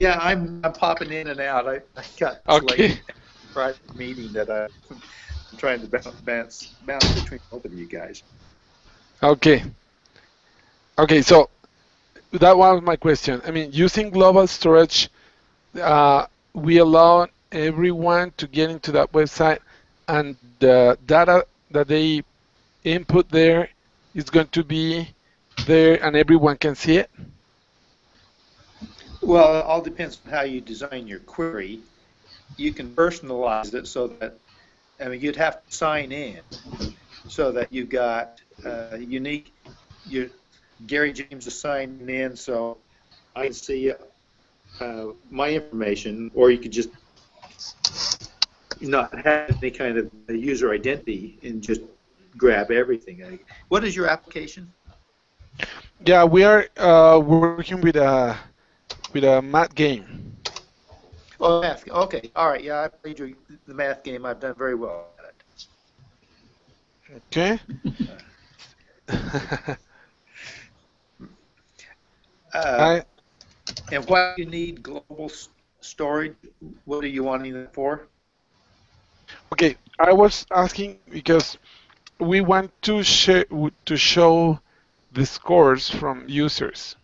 Yeah, I'm popping in and out. I got this late Okay. private meeting that I'm trying to bounce between both of you guys. Okay. Okay. So that was my question. I mean, using global storage, uh, we allow everyone to get into that website, and the data that they input there is going to be there, and everyone can see it. Well, it all depends on how you design your query. You can personalize it so that, I mean, you'd have to sign in so that you've got unique, your Gary James is signing in, so I can see my information, or you could just not have any kind of user identity and just grab everything. What is your application? Yeah, we are working with a math game. Oh, math. Okay, all right. Yeah, I played the math game. I've done very well at Okay. it. Uh, I and why do you need global storage? What are you wanting it for? okay. I was asking because we want to show the scores from users.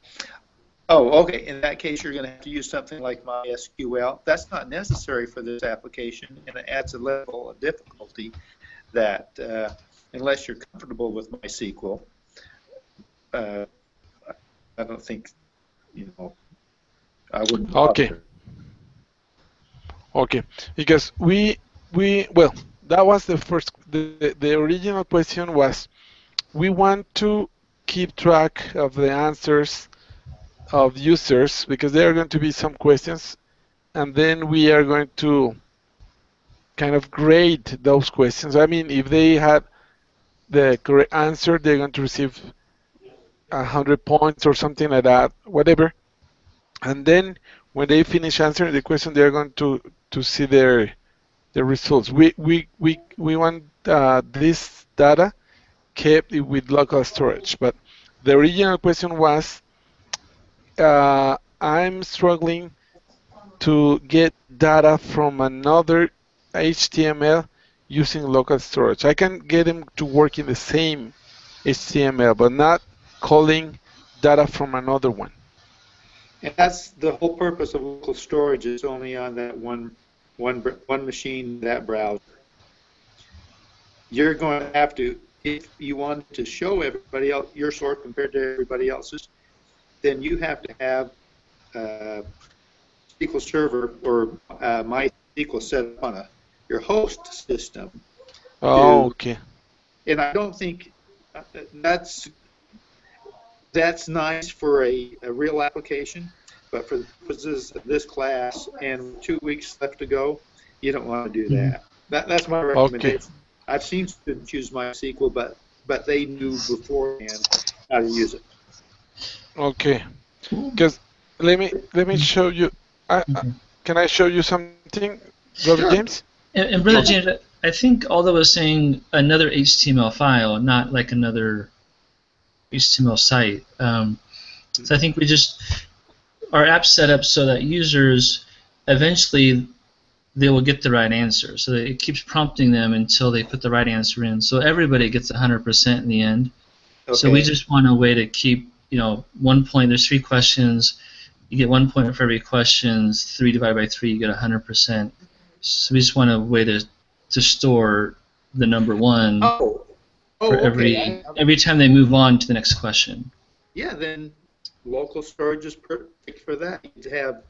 Oh, okay. In that case, you're going to have to use something like MySQL. That's not necessary for this application, and it adds a level of difficulty that, unless you're comfortable with MySQL, uh, I don't think, you know, I wouldn't Okay. bother. Okay. Because we well, that was the first the original question was we want to keep track of the answers of users because there are going to be some questions, and then we are going to kind of grade those questions. I mean, if they had the correct answer, they're going to receive 100 points or something like that, whatever. And then when they finish answering the question, they're going to see their results. We want this data kept with local storage, but the original question was I'm struggling to get data from another HTML using local storage. I can get them to work in the same HTML, but not calling data from another one. And that's the whole purpose of local storage is only on that one machine, that browser. You're going to have to, if you want to show everybody else your sort compared to everybody else's, then you have to have SQL Server or MySQL set up on your host system Oh, to, okay. and I don't think that's nice for a real application, but for the purposes of this class and with 2 weeks left to go, you don't want to do Mhm. that. That's my Okay. recommendation. I've seen students use MySQL, but they knew beforehand how to use it. Okay. Cool. Because let me show you. Okay. Can I show you something, Brother Sure. James? And Brother Okay. James, I think although was saying another HTML file, not like another HTML site. So I think we just our app set up so that users eventually they will get the right answer. So it keeps prompting them until they put the right answer in. So everybody gets 100% in the end. So we Okay. just want a way to keep, 1 point. There's 3 questions. You get 1 point for every question. 3 divided by 3, you get 100%. So we just want a way to store the number one Oh. for Oh, okay. every time they move on to the next question. Yeah, then local storage is perfect for that. You have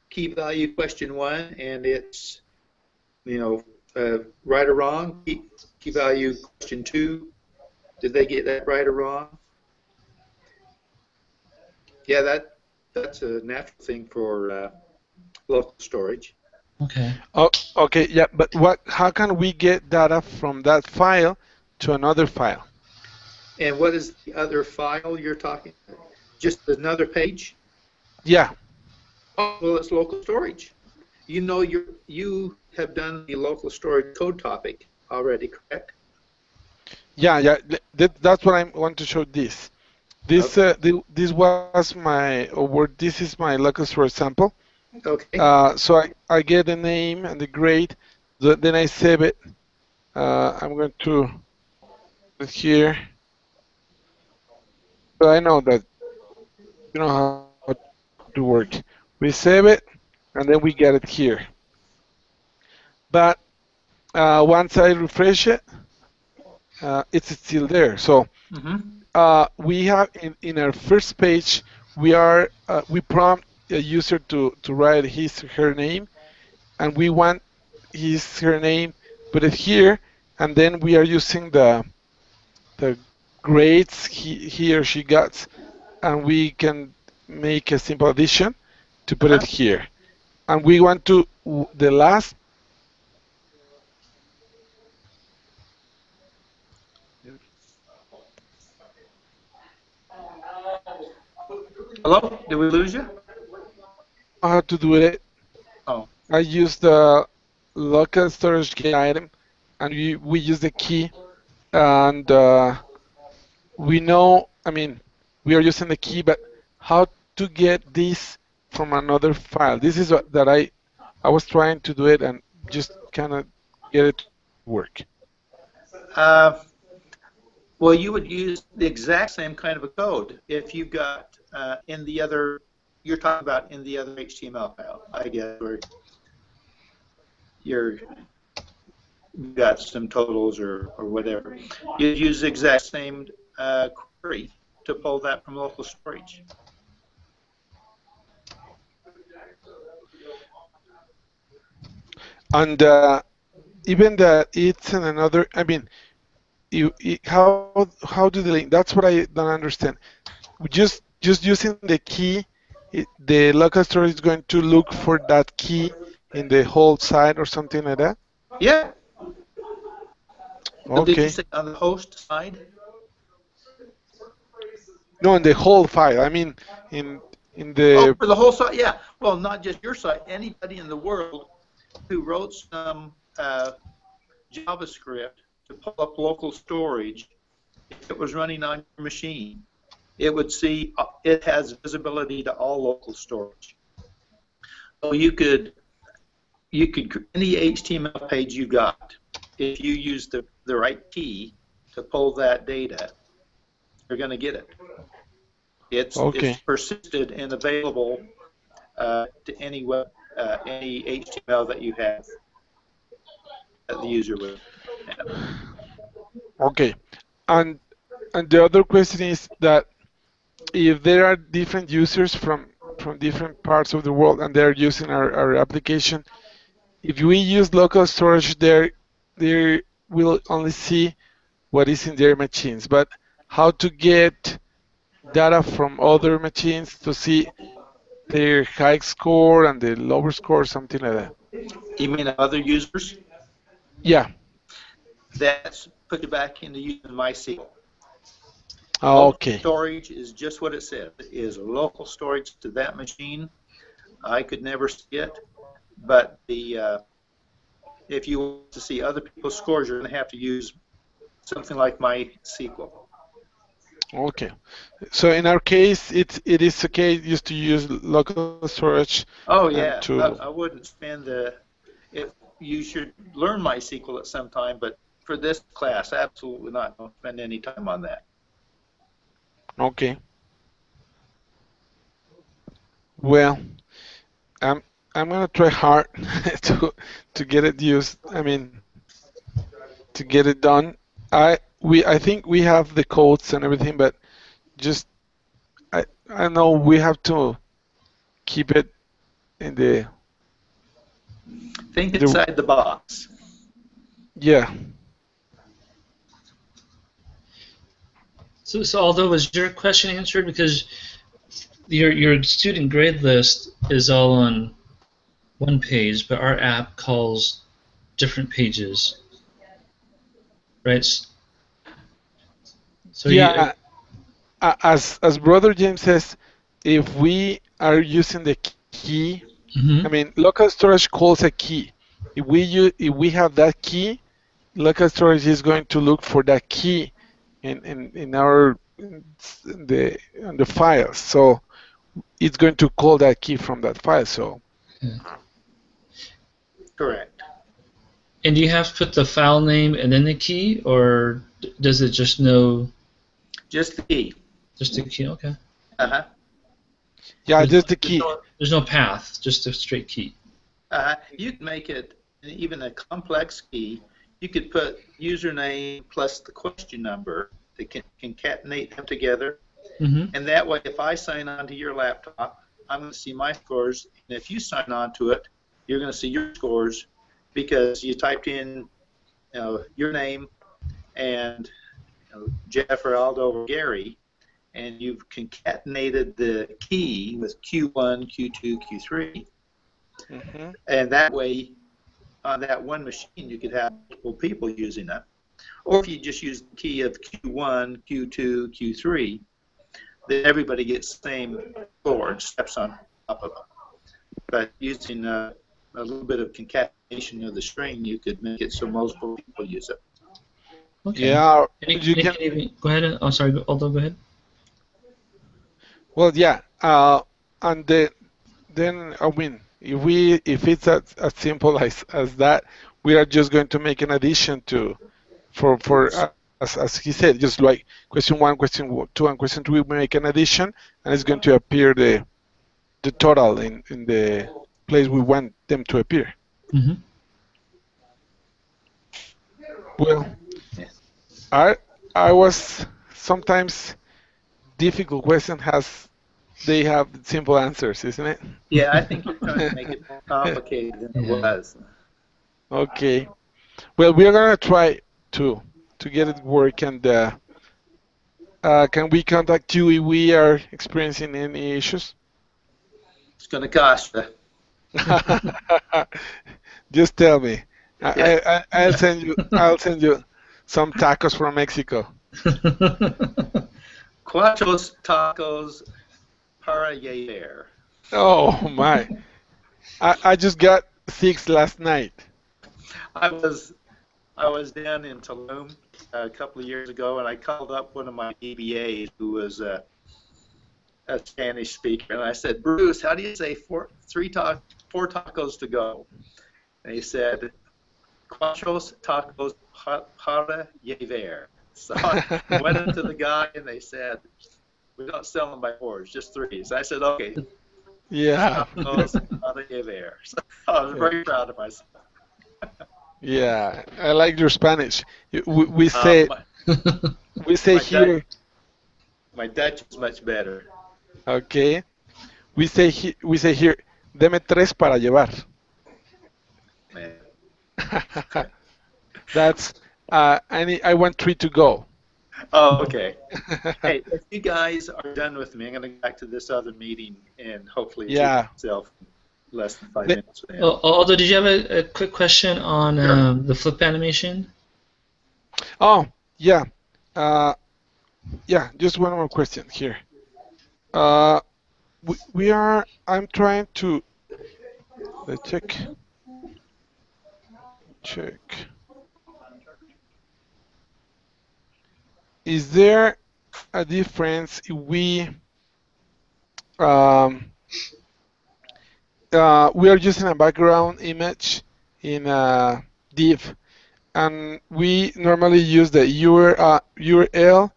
key value question 1, and it's, right or wrong. Key value question 2, did they get that right or wrong? Yeah, that's a natural thing for local storage. Okay. Oh, okay. Yeah, but what? How can we get data from that file to another file? And what is the other file you're talking about? Just another page? Yeah. Oh, well, it's local storage. You have done the local storage code topic already, correct? Yeah. Yeah. That's what I want to show this. This this was my this is my local storage sample. Okay. So I get the name and the grade, then I save it. I'm going to put it here. So I know that you know how to work. We save it and then we get it here. But once I refresh it, it's still there. So we have in our first page we prompt a user to write his or her name, and we want his her name put it here, and then we are using the grades he or she got, and we can make a simple addition to put it here. And we want to the last. Hello? Did we lose you? How to do it? Oh. I use the local storage key item, and we use the key, and we know. I mean, we are using the key, but how to get this from another file? This is what that I was trying to do it and just kind of get it to work. Well, you would use the exact same kind of a code if you got in the other. You're talking about in the other HTML file, I guess, where you've got some totals or whatever. You'd use the exact same query to pull that from local storage. And even that it's in another. I mean, how do the link? That's what I don't understand. Just using the key, the local storage is going to look for that key in the whole site or something like that? Yeah. Okay. Did you say on the host side? No, in the whole file. I mean, in the. Oh, for the whole site, yeah. Well, not just your site. Anybody in the world who wrote some JavaScript to pull up local storage, if it was running on your machine, it would see it has visibility to all local storage. So you could any HTML page you got, if you use the right key to pull that data, you're going to get it. It's persisted and available to any any HTML that you have that the user would have. Okay, and the other question is that if there are different users from different parts of the world and they're using our application, if we use local storage there, they will only see what is in their machines. But how to get data from other machines to see their high score and the lower score, something like that? You mean other users? Yeah. That's put it back into using MySQL. Okay. Local storage is just what it says. It is local storage to that machine. I could never see it, but if you want to see other people's scores, you're going to have to use something like MySQL. Okay. So in our case, it is okay just to use local storage. Oh yeah. I wouldn't spend you should learn MySQL at some time, but for this class, absolutely not. Don't spend any time on that. Okay. Well, I'm gonna try hard to get it used. I mean, to get it done. I think we have the codes and everything, but just I know we have to keep it in the. Think inside the box. Yeah. So although was your question answered, because your student grade list is all on one page, but our app calls different pages, right? So yeah, as Brother James says, if we are using the key, I mean, local storage calls a key. If we have that key, local storage is going to look for that key in our the file. So it's going to call that key from that file. So Correct. And do you have to put the file name and then the key, or does it just know Just the key. just the key? Okay. Uh-huh. yeah, just the key. There's no path, just a straight key. You can make it even a complex key. You could put username plus the question number to concatenate them together. Mm-hmm. And that way, if I sign on to your laptop, I'm going to see my scores. And if you sign on to it, you're going to see your scores because you typed in your name and Jeff or Aldo or Gary, and you've concatenated the key with Q1, Q2, Q3. Mm-hmm. And that way, on that one machine, you could have multiple people using it. Or if you just use the key of Q1, Q2, Q3, then everybody gets the same score and steps on top of it. But using a little bit of concatenation of the string, you could make it so multiple people use it. Okay. Yeah, And you it can. can even, go ahead. I'm sorry, Aldo, go ahead. Well, yeah, and then I mean, if it's as simple as that, we are just going to make an addition for as he said, just like question 1, question 2, and question 3, we make an addition, and it's going to appear the total in the place we want them to appear. Mm-hmm. Well, I was sometimes difficult question they have simple answers, isn't it? Yeah, I think you're trying to make it more complicated than it was. Okay. Well, we are gonna try to get it work, and can we contact you if we are experiencing any issues? It's going to cost you. Just tell me. Yeah. I'll send you some tacos from Mexico. Cuatros tacos para llevar. Oh my! I just got 6 last night. I was down in Tulum a couple of years ago, and I called up one of my DBAs who was a Spanish speaker, and I said, Bruce, how do you say 4 tacos to go? And he said, Cuatros tacos para llevar. So I went up to the guy, and they said, we don't sell them by 4s, just 3s. I said, okay. Yeah. Tacos para llevar. So I was very proud of myself. Yeah, I like your Spanish. We say here. My Dutch is much better. Okay. We say here. Deme 3 para llevar. Man. That's I want 3 to go. Oh, okay. Hey, if you guys are done with me, I'm going to go back to this other meeting and hopefully achieve myself less than 5 minutes. Aldo, did you have a quick question on Sure. the flip animation? Oh, yeah. Yeah, just one more question here. I'm trying to check. Is there a difference if we are using a background image in a div, and we normally use the URL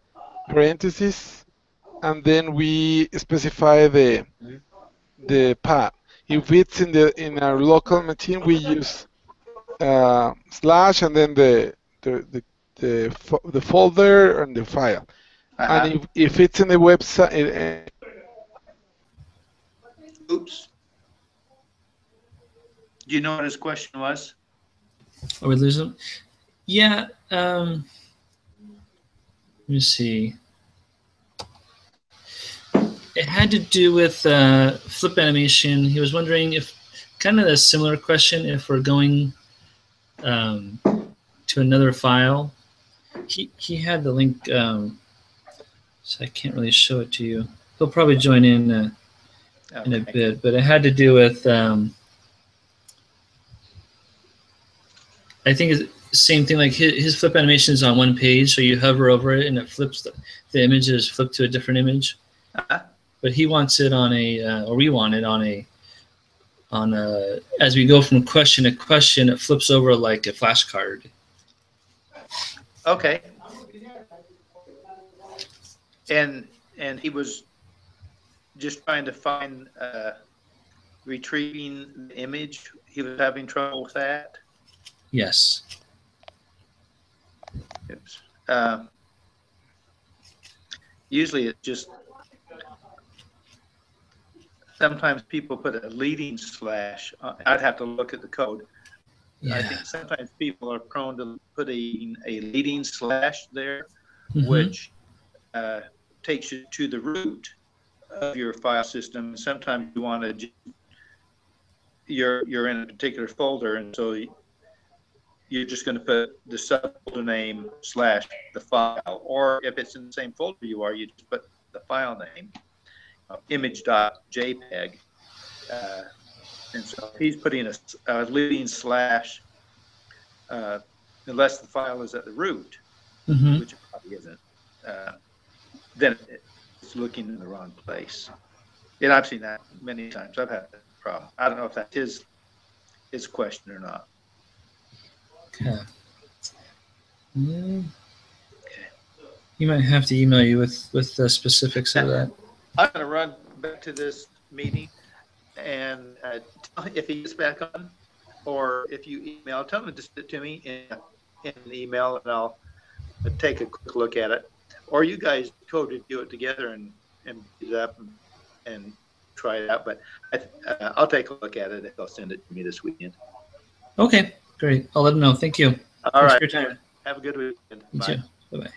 parentheses, and then we specify the path. If it's in our local machine, we use slash and then the folder and the file. And if it's in the website, Oops. Do you know what his question was? Are we losing? Yeah. Let me see. It had to do with flip animation. He was wondering if, kind of a similar question, if we're going to another file. He had the link, so I can't really show it to you. He'll probably join in a bit, but it had to do with, I think same thing. Like his flip animation is on one page, so you hover over it and it flips. The image is flipped to a different image. Uh-huh. But he wants it on a, or we want it on a, as we go from question to question, it flips over like a flashcard. Okay. And he was just trying to find retrieving the image. He was having trouble with that. Yes. Oops. Usually it's just, sometimes people put a leading slash. I'd have to look at the code. Yeah. I think sometimes people are prone to putting a leading slash there, Mhm. which takes you to the root of your file system. Sometimes you want to, you're in a particular folder, and so you're just going to put the subfolder name slash the file, or if it's in the same folder you are, you just put the file name, image.jpg. And so he's putting a leading slash, unless the file is at the root, Mhm. which it probably isn't, then it's looking in the wrong place. And I've seen that many times. I've had that problem. I don't know if that's his question or not. Okay. Yeah. He might have to email you with the specifics of that. I'm going to run back to this meeting, and if he gets back on, or if you email, tell him to send it to me in an email, and I'll take a quick look at it. Or you guys code it, do it together, and beat it up and try it out. But I'll take a look at it, and I'll send it to me this weekend. Okay, great. I'll let him know. Thank you. All Thanks right. for your time. Have a good weekend. You Bye. too. Bye-bye.